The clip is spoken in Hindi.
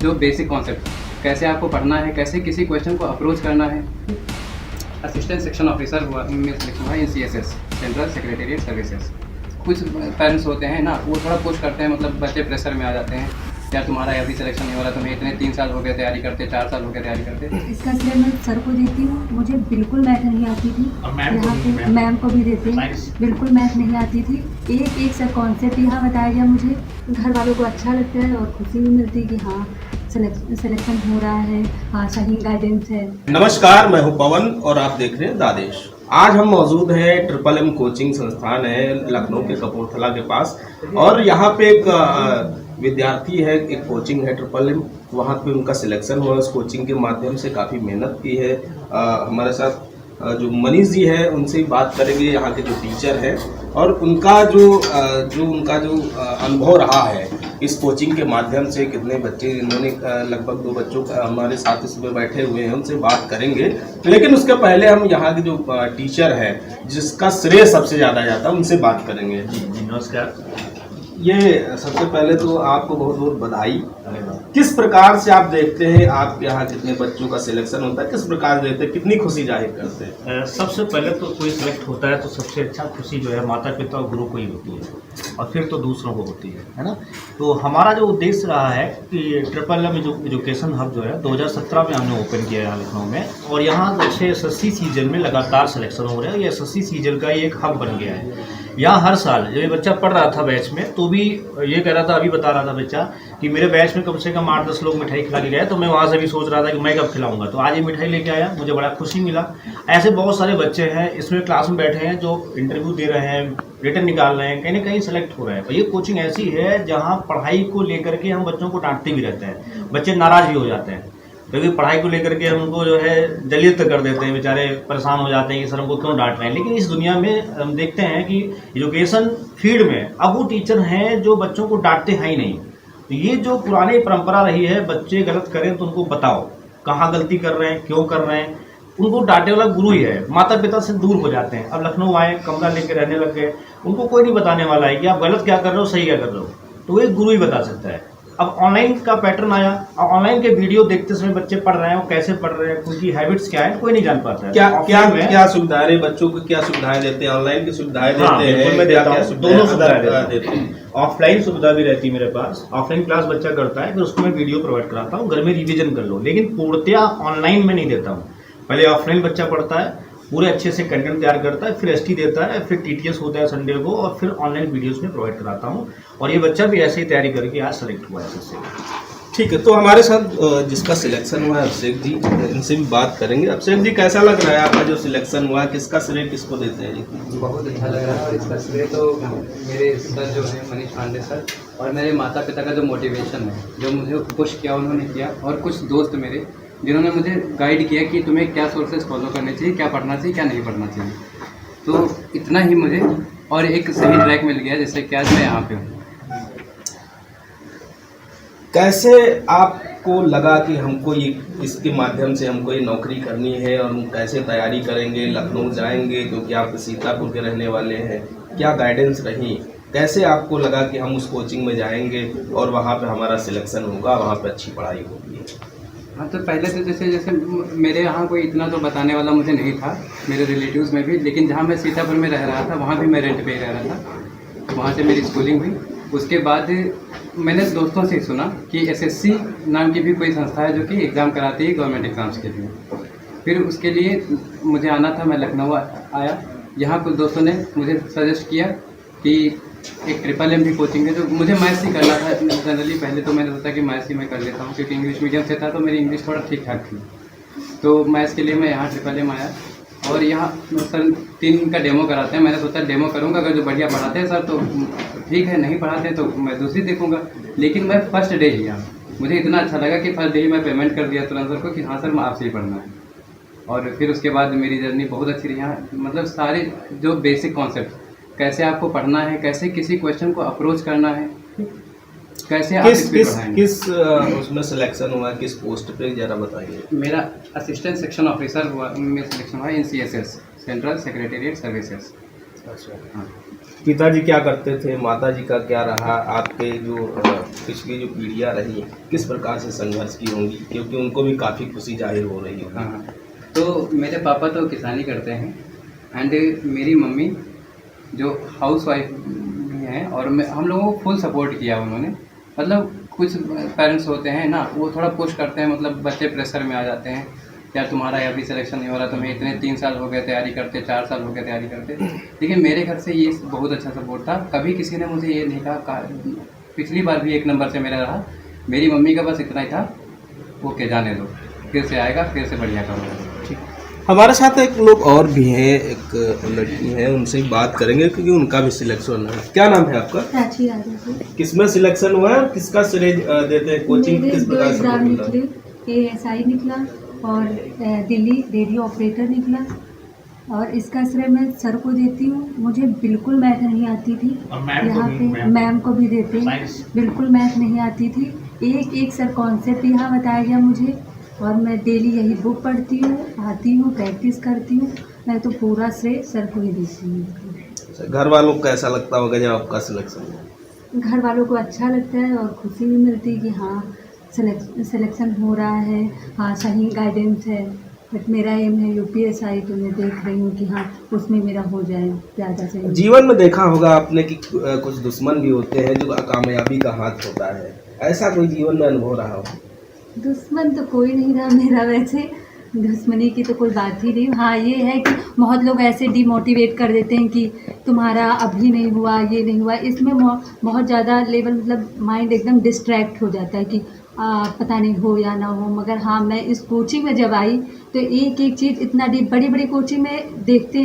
जो बेसिक कॉन्सेप्ट, कैसे आपको पढ़ना है, कैसे किसी क्वेश्चन को अप्रोच करना है। असिस्टेंट सेक्शन ऑफिसर हुआ में सिलेक्शन हुआ इन CSS, सेंट्रल सेक्रेटेरिएट सर्विसेज। कुछ पेरेंट्स होते हैं ना, वो थोड़ा पुश करते हैं, मतलब बच्चे प्रेशर में आ जाते हैं, क्या तुम्हारा अभी सिलेक्शन नहीं हो रहा, तुम्हें इतने 3 साल हो गए तैयारी करते, 4 साल हो गए तैयारी करते। इसका इसलिए मैं सर को देती हूँ, मुझे बिल्कुल मैथ नहीं आती थी। यहाँ पे मैम को भी देते हैं, बिल्कुल मैथ नहीं आती थी। एक एक सा कॉन्सेप्ट यहाँ बताया गया, मुझे घर वालों को अच्छा लगता है और खुशी भी मिलती है कि हाँ सिलेक्शन हो रहा है, हाँ सही गाइडेंस है। नमस्कार, मैं हूं पवन और आप देख रहे हैं दादेश। आज हम मौजूद हैं MMM कोचिंग संस्थान है लखनऊ के कपूरथला के पास, और यहाँ पे एक विद्यार्थी है, एक कोचिंग है MMM, वहाँ पे उनका सिलेक्शन हुआ। उस कोचिंग के माध्यम से काफ़ी मेहनत की है। हमारे साथ जो मनीष जी है उनसे बात करेंगे, यहाँ के जो टीचर हैं, और उनका जो अनुभव रहा है इस कोचिंग के माध्यम से। कितने बच्चे इन्होंने, लगभग 2 बच्चों का हमारे साथ इसमें बैठे हुए हैं, उनसे बात करेंगे। लेकिन उसके पहले हम यहाँ के जो टीचर हैं जिसका श्रेय सबसे ज़्यादा जाता है, उनसे बात करेंगे। जी नमस्कार। ये सबसे पहले तो आपको बहुत बहुत बधाई। किस प्रकार से आप देखते हैं, आप यहाँ कितने बच्चों का सिलेक्शन होता है, किस प्रकार देखते हैं, कितनी खुशी जाहिर करते हैं? सबसे पहले तो कोई सिलेक्ट होता है तो सबसे अच्छा खुशी जो है माता पिता और गुरु को ही होती है, और फिर तो दूसरों को होती है ना। तो हमारा जो उद्देश्य रहा है कि MMM एजुकेशन हब जो है 2017 में हमने ओपन किया है लखनऊ में, और यहाँ अच्छे SSC सीजन में लगातार सिलेक्शन हो रहा है। ये SSC सीजन का एक हब बन गया है। यहाँ हर साल जब ये बच्चा पढ़ रहा था बैच में, तो भी ये कह रहा था, अभी बता रहा था बच्चा कि मेरे बैच में कम से कम 8-10 लोग मिठाई खिला के गए, तो मैं वहाँ से भी सोच रहा था कि मैं कब खिलाऊंगा। तो आज ये मिठाई लेके आया, मुझे बड़ा खुशी मिला। ऐसे बहुत सारे बच्चे हैं इसमें क्लास में बैठे हैं जो इंटरव्यू दे रहे हैं, रिटर्न निकाल रहे हैं, कहीं ना कहीं सेलेक्ट हो रहे हैं। और ये कोचिंग ऐसी है जहाँ पढ़ाई को लेकर के हम बच्चों को डांटते भी रहते हैं, बच्चे नाराज भी हो जाते हैं, क्योंकि पढ़ाई को लेकर के उनको जो है जलील कर देते हैं, बेचारे परेशान हो जाते हैं कि सर हमको क्यों डांट रहे हैं। लेकिन इस दुनिया में हम देखते हैं कि एजुकेशन फील्ड में अब वो टीचर हैं जो बच्चों को डांटते हैं ही नहीं। तो ये जो पुरानी परंपरा रही है, बच्चे गलत करें तो उनको बताओ कहाँ गलती कर रहे हैं, क्यों कर रहे हैं, उनको डांटे वाला गुरु ही है। माता पिता से दूर हो जाते हैं। अब लखनऊ आए, कमरा लेके रहने लग गए, उनको कोई नहीं बताने वाला है कि आप गलत क्या कर रहे हो, सही क्या कर रहे हो, तो वो एक गुरु ही बता सकता है। अब ऑनलाइन का पैटर्न आया, और ऑनलाइन के वीडियो देखते समय बच्चे पढ़ रहे हैं, वो कैसे पढ़ रहे हैं, उनकी हैबिट्स क्या है, कोई नहीं जान पाता है। क्या सुविधाएं बच्चों को, क्या सुविधाएं देते हैं? ऑनलाइन की सुविधाएं देते हैं? मैं देता हूँ, दोनों सुविधाएं देते हैं। ऑफलाइन सुविधा भी रहती है मेरे पास, ऑफलाइन क्लास बच्चा करता है, फिर उसको मैं वीडियो प्रोवाइड कराता हूँ, घर में रिविजन कर लो। लेकिन पूर्णतया ऑनलाइन में नहीं देता हूँ। पहले ऑफलाइन बच्चा पढ़ता है, पूरे अच्छे से कंटेंट तैयार करता है, फिर ST देता है, फिर TTS होता है संडे को, और फिर ऑनलाइन वीडियोस में प्रोवाइड कराता हूँ। और ये बच्चा भी ऐसे ही तैयारी करके आज सेलेक्ट हुआ है इससे। ठीक है, तो हमारे साथ जिसका सिलेक्शन हुआ है अभिषेक जी, इनसे भी बात करेंगे। अभिषेक जी, कैसा लग रहा है आपका जो सिलेक्शन हुआ, किसका श्रेय किसको देते हैं जी? बहुत अच्छा लग रहा है, और इसका श्रेय तो मेरे सर जो है मनीष पांडे सर, और मेरे माता पिता का जो मोटिवेशन है, जो मुझे पुश किया उन्होंने किया, और कुछ दोस्त मेरे जिन्होंने मुझे गाइड किया कि तुम्हें क्या सोर्सेज फॉलो करने चाहिए, क्या पढ़ना चाहिए, क्या नहीं पढ़ना चाहिए। तो इतना ही मुझे, और एक सही ट्रैक मिल गया जिससे कि आज मैं यहाँ पे हूँ। कैसे आपको लगा कि हमको ये इसके माध्यम से हमको ये नौकरी करनी है, और हम कैसे तैयारी करेंगे, लखनऊ जाएंगे क्योंकि आप सीतापुर के रहने वाले हैं, क्या गाइडेंस रही? कैसे आपको लगा कि हम उस कोचिंग में जाएंगे और वहाँ पे हमारा सिलेक्शन होगा, वहाँ पे अच्छी पढ़ाई होगी? हाँ, तो पहले तो जैसे मेरे यहाँ कोई इतना तो बताने वाला मुझे नहीं था, मेरे रिलेटिव्स में भी। लेकिन जहाँ मैं सीतापुर में रह रहा था, वहाँ भी मैं रेंट पे रह रहा था, वहाँ से मेरी स्कूलिंग हुई। उसके बाद मैंने दोस्तों से सुना कि SSC नाम की भी कोई संस्था है जो कि एग्ज़ाम कराती है गवर्नमेंट एग्ज़ाम्स के लिए। फिर उसके लिए मुझे आना था, मैं लखनऊ आया। यहाँ कुछ दोस्तों ने मुझे सजेस्ट किया कि एक MMM भी कोचिंग है, जो मुझे मैथ्स ही करना था जनरली। पहले तो मैंने सोचा कि मैथ्स ही मैं कर लेता हूँ, क्योंकि इंग्लिश मीडियम से था तो मेरी इंग्लिश थोड़ा ठीक ठाक थी। तो मैथ्स के लिए मैं यहाँ MMM आया, और यहाँ सर 3 का डेमो कराते हैं। मैंने सोचा डेमो करूँगा, अगर जो बढ़िया पढ़ाते हैं सर तो ठीक है, नहीं पढ़ाते हैं तो मैं दूसरी देखूँगा। लेकिन मैं फर्स्ट डे ही आया, मुझे इतना अच्छा लगा कि फर्स्ट डे ही मैं पेमेंट कर दिया तुरंत सर को कि हाँ सर, मैं आपसे ही पढ़ना है। और फिर उसके बाद मेरी जर्नी बहुत अच्छी रही यहाँ। मतलब सारे जो बेसिक कॉन्सेप्ट, कैसे आपको पढ़ना है, कैसे किसी क्वेश्चन को अप्रोच करना है, कैसे आप किस उसमें सिलेक्शन हुआ, किस पोस्ट पे जरा बताइए। मेरा असिस्टेंट सेक्शन ऑफिसर हुआ में सिलेक्शन हुआ इन CSS, सेंट्रल सेक्रेटेरिएट सर्विसेज। अच्छा, हाँ। पिताजी क्या करते थे, माताजी का क्या रहा, आपके जो पिछली जो पीढ़ियाँ रही किस प्रकार से संघर्ष की होंगी, क्योंकि उनको भी काफ़ी खुशी जाहिर हो रही होगी। हाँ, तो मेरे पापा तो किसानी करते हैं एंड मेरी मम्मी जो हाउस वाइफ हैं, और हम लोगों को फुल सपोर्ट किया उन्होंने। मतलब कुछ पेरेंट्स होते हैं ना, वो थोड़ा पुश करते हैं, मतलब बच्चे प्रेशर में आ जाते हैं, यार तुम्हारा अभी सिलेक्शन नहीं हो रहा, तुम्हें इतने 3 साल हो गए तैयारी करते, 4 साल हो गए तैयारी करते। लेकिन मेरे घर से ये बहुत अच्छा सपोर्ट था, कभी किसी ने मुझे ये नहीं कहा। पिछली बार भी 1 नंबर से मेरा रहा, मेरी मम्मी का बस इतना ही था, ओके जाने दो, फिर से आएगा, फिर से बढ़िया करूँगा। हमारे साथ एक लोग और भी हैं, एक लड़की है, उनसे बात करेंगे क्योंकि उनका भी सिलेक्शन है। क्या नाम है आपका? प्राची यादव जी। किसमें सिलेक्शन हुआ है और किसका श्रेय देते हैं? कोचिंग मेरे किस 2 प्रकार से एग्ज़ाम मिला? निकले, ASI निकला और दिल्ली रेडियो ऑपरेटर निकला, और इसका श्रेय मैं सर को देती हूँ। मुझे बिल्कुल मैथ नहीं आती थी, यहाँ पे मैम को भी देते हैं, बिल्कुल मैथ नहीं आती थी। एक सर कॉन्सेप्ट यहाँ बताया गया मुझे, और मैं डेली यही बुक पढ़ती हूँ, आती हूँ, प्रैक्टिस करती हूँ। मैं तो पूरा श्रेय सर को ही देती हूँ। घर वालों को कैसा लगता होगा जब आपका सिलेक्शन हुआ? घर वालों को अच्छा लगता है और खुशी भी मिलती है कि हाँ सिलेक्शन हो रहा है, हाँ सही गाइडेंस है। बट मेरा एम है UPSI, तो मैं देख रही हूँ कि हाँ उसमें मेरा हो जाए ज़्यादा से। जीवन में देखा होगा आपने कि कुछ दुश्मन भी होते हैं जो कामयाबी का हाथ होता है, ऐसा कोई जीवन में अनुभव रहा हो? दुश्मन तो कोई नहीं रहा मेरा, वैसे दुश्मनी की तो कोई बात ही नहीं। हाँ ये है कि बहुत लोग ऐसे डिमोटिवेट कर देते हैं कि तुम्हारा अभी नहीं हुआ, ये नहीं हुआ। इसमें बहुत ज़्यादा लेवल, मतलब माइंड एकदम डिस्ट्रैक्ट हो जाता है कि पता नहीं हो या ना हो। मगर हाँ मैं इस कोचिंग में जब आई तो एक चीज़ इतना डीप, बड़ी कोचिंग में देखते हैं